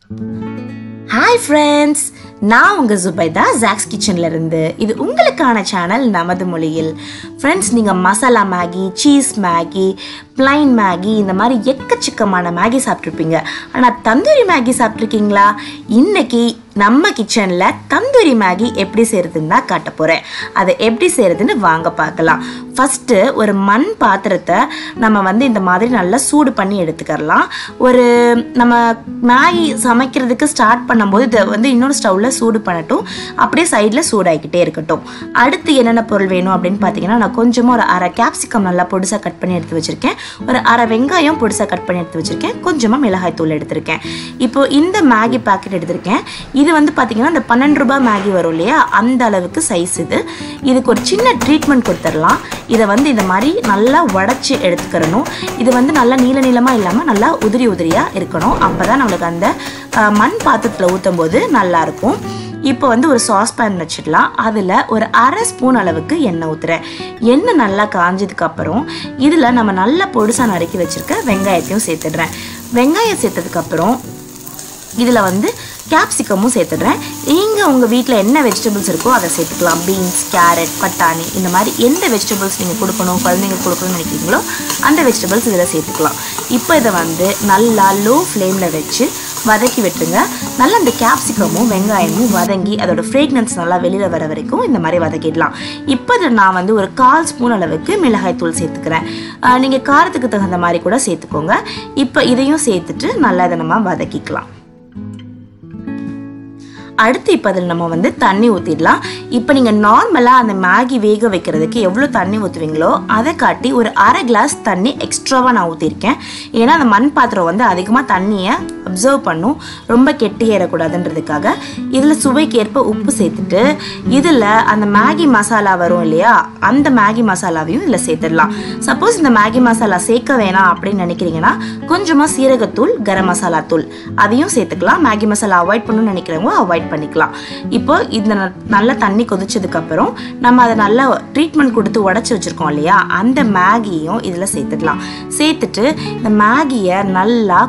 Hi friends, நான் உங்க Zubaida Jacks கிச்சன்ல இருந்து. இது உங்களுக்கான சேனல் நமது மொழியில். ஃப்ரெண்ட்ஸ், நீங்க masala Maggi, cheese Maggi, plain Maggi இந்த மாதிரி எக்கச்சக்கமான மேகி சாப்பிட்ருப்பீங்க. ஆனால் தந்தூரி மேகி சாப்பிட்ருக்கீங்களா? இன்னைக்கு நம்ம கிச்சனில் தந்தூரி மேகி எப்படி செய்கிறதுன்னு தான் காட்ட போகிறேன். அதை எப்படி செய்கிறதுன்னு வாங்க பார்க்கலாம். ஃபஸ்ட்டு ஒரு மண் பாத்திரத்தை நம்ம இந்த மாதிரி நல்லா சூடு பண்ணி எடுத்துக்கலாம். நம்ம மேகி சமைக்கிறதுக்கு ஸ்டார்ட் பண்ணும்போது இதை இன்னொரு ஸ்டவ்வில் சூடு பண்ணட்டும். அப்படியே சைடில் சூடாகிக்கிட்டே இருக்கட்டும். அடுத்து என்னென்ன பொருள் வேணும் அப்படின்னு பார்த்தீங்கன்னா, நான் கொஞ்சமாக ஒரு அரை கேப்சிகம் நல்லா பொடிசாக கட் பண்ணி எடுத்து வச்சுருக்கேன். ஒரு அரை வெங்காயம் பொடிசாக கட் பண்ணி எடுத்து வச்சுருக்கேன். கொஞ்சமாக மிளகாய் தூள் எடுத்திருக்கேன். இப்போது இந்த மேகி பேக்கெட் எடுத்திருக்கேன். இது பார்த்தீங்கன்னா இந்த 12 ரூபாய் மேகி வரும் இல்லையா, அந்த அளவுக்கு சைஸ் இது. இதுக்கு ஒரு சின்ன ட்ரீட்மெண்ட் கொடுத்துடலாம். இதை இந்த மாதிரி நல்லா உடச்சி எடுத்துக்கிறணும். இது நல்லா நீளமாக இல்லாமல் நல்லா உதிரி உதிரியாக இருக்கணும். அப்போ தான் நம்மளுக்கு அந்த மண் பாத்திரத்தில் ஊற்றும் போது நல்லாயிருக்கும். இப்போ ஒரு சாஸ் பேன் வச்சிடலாம். அதில் ஒரு அரை ஸ்பூன் அளவுக்கு எண்ணெய் ஊற்றுறேன். எண்ணெய் நல்லா காஞ்சதுக்கப்புறம் இதில் நம்ம நல்லா பொடிசாக நறுக்கி வச்சுருக்க வெங்காயத்தையும் சேர்த்துடுறேன். வெங்காயம் சேர்த்ததுக்கப்புறம் இதில் கேப்சிகமும் சேர்த்துடுறேன். நீங்கள் உங்கள் வீட்டில் என்ன வெஜிடபிள்ஸ் இருக்கோ அதை சேர்த்துக்கலாம். பீன்ஸ், கேரட், பட்டாணி இந்த மாதிரி எந்த வெஜிடபிள்ஸ் நீங்கள் கொடுக்கணும், குழந்தைங்களுக்கு கொடுக்கணும்னு நினைக்கிறீங்களோ அந்த வெஜிடபிள்ஸ் இதில் சேர்த்துக்கலாம். இப்போ இதை நல்லா லோ ஃப்ளேமில் வச்சு வதக்கி விட்டுருங்க. நல்லா இந்த கேப்சிகமும் வெங்காயமும் வதங்கி அதோட ஃப்ரேக்னன்ஸ் நல்லா வெளியில் வர வரைக்கும் இந்த மாதிரி வதக்கிடலாம். இப்போ இதில் நான் ஒரு 1/4 ஸ்பூன் அளவுக்கு மிளகாய் தூள் சேர்த்துக்கிறேன். நீங்கள் காரத்துக்கு தகுந்த மாதிரி கூட சேர்த்துக்கோங்க. இப்போ இதையும் சேர்த்துட்டு நல்லா இதை நம்ம வதக்கிக்கலாம். அடுத்து இப்போ அதில் நம்ம தண்ணி ஊற்றிடலாம். இப்போ நீங்கள் நார்மலாக அந்த மேகி வேக வைக்கிறதுக்கு எவ்வளோ தண்ணி ஊற்றுவீங்களோ அதை காட்டி ஒரு அரை கிளாஸ் தண்ணி எக்ஸ்ட்ராவாக நான் ஊற்றிருக்கேன். ஏன்னா அந்த மண் பாத்திரம் அதிகமாக தண்ணியை அப்சர்வ் பண்ணும், ரொம்ப கெட்டி ஏறக்கூடாதுன்றதுக்காக. இதில் சுவைக்கு ஏற்ப உப்பு சேர்த்துட்டு இதில் அந்த மேகி மசாலா வரும் இல்லையா, அந்த மேகி மசாலாவையும் இதில் சேர்த்துடலாம். சப்போஸ் இந்த மேகி மசாலா சேர்க்க வேணாம் அப்படின்னு நினைக்கிறீங்கன்னா கொஞ்சமாக சீரகத்தூள், கரம் மசாலா தூள் அதையும் சேர்த்துக்கலாம். மேகி மசாலா அவாய்ட் பண்ணணும்னு நினைக்கிறவங்க அவாய்ட் பண்ணிக்கலாம். இப்போ இந்த நல்ல தண்ணி கொதிச்சதுக்கு அப்புறம் நம்ம அதை நல்லா ட்ரீட்மெண்ட் கொடுத்து உடச்சி வச்சிருக்கோம் இல்லையா, அந்த மேகியும் இதில் சேர்த்துடலாம். சேர்த்துட்டு இந்த மேகியை நல்லா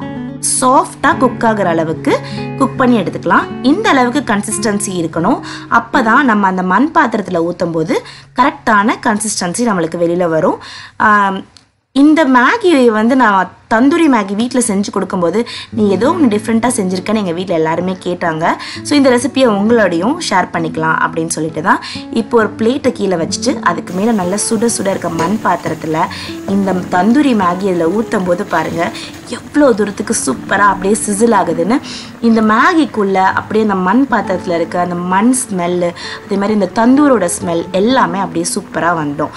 சாஃப்டாக குக் ஆகிற அளவுக்கு குக் பண்ணி எடுத்துக்கலாம். இந்த அளவுக்கு கன்சிஸ்டன்சி இருக்கணும். அப்போ தான் நம்ம அந்த மண் பாத்திரத்தில் ஊற்றும் போது கரெக்டான கன்சிஸ்டன்சி நம்மளுக்கு வெளியில் வரும். இந்த மேகி நான் தந்தூரி மேகி வீட்டில் செஞ்சு கொடுக்கும்போது நீ ஏதோ ஒன்று டிஃப்ரெண்ட்டாக செஞ்சுருக்கேன்னு எங்கள் வீட்டில் எல்லாருமே கேட்டாங்க. ஸோ இந்த ரெசிபியை உங்களோடையும் ஷேர் பண்ணிக்கலாம் அப்படின்னு சொல்லிட்டு தான் இப்போ ஒரு பிளேட்டை கீழே வச்சுட்டு அதுக்கு மேலே நல்லா சுட சுட இருக்க மண் பாத்திரத்தில் இந்த தந்தூரி மேகி இதில் ஊற்றும் போது பாருங்கள் எவ்வளோ தூரத்துக்கு சூப்பராக அப்படியே சிசில் ஆகுதுன்னு. இந்த மேகிக்குள்ளே அப்படியே அந்த மண் பாத்திரத்தில் இருக்க அந்த மண் ஸ்மெல்லு, அதே மாதிரி இந்த தந்தூரோட ஸ்மெல் எல்லாமே அப்படியே சூப்பராக வந்துடும்.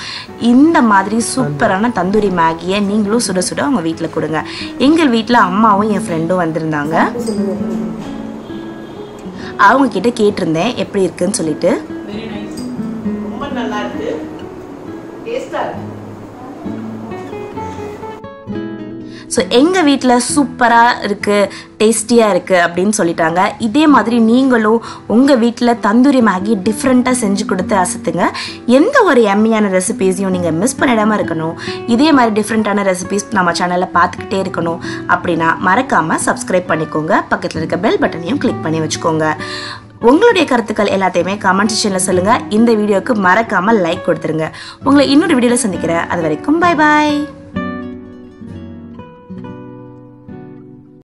இந்த மாதிரி சூப்பரான தந்தூரி மேகியை நீங்களும் சுட சுட உங்கள் வீட்டில் கொடுங்க. எங்கள் வீட்டில் அம்மாவும் என் ஃப்ரெண்டும் வந்திருந்தாங்க. அவங்க கிட்ட கேட்டிருந்தேன் எப்படி இருக்குன்னு சொல்லிட்டு. ரொம்ப நல்லா இருக்கு, டேஸ்டா இருக்கு. ஸோ எங்கள் வீட்டில் சூப்பராக இருக்குது, டேஸ்டியாக இருக்குது அப்படின்னு சொல்லிட்டாங்க. இதே மாதிரி நீங்களும் உங்கள் வீட்டில் தந்தூரி மேகி டிஃப்ரெண்ட்டாக செஞ்சு கொடுத்து அசத்துங்க. எந்த ஒரு எம்மியான ரெசிபீஸையும் நீங்கள் மிஸ் பண்ணிடாமல் இருக்கணும். இதே மாதிரி டிஃப்ரெண்ட்டான ரெசிபீஸ் நம்ம சேனலில் பார்த்துக்கிட்டே இருக்கணும் அப்படின்னா மறக்காமல் சப்ஸ்கிரைப் பண்ணிக்கோங்க. பக்கத்தில் இருக்க பெல் பட்டனையும் கிளிக் பண்ணி வச்சுக்கோங்க. உங்களுடைய கருத்துக்கள் எல்லாத்தையுமே கமெண்ட் செக்ஷனில் சொல்லுங்கள். இந்த வீடியோவுக்கு மறக்காமல் லைக் கொடுத்துருங்க. உங்களை இன்னொரு வீடியோவில் சந்திக்கிறேன். அது வரைக்கும் பை பாய்.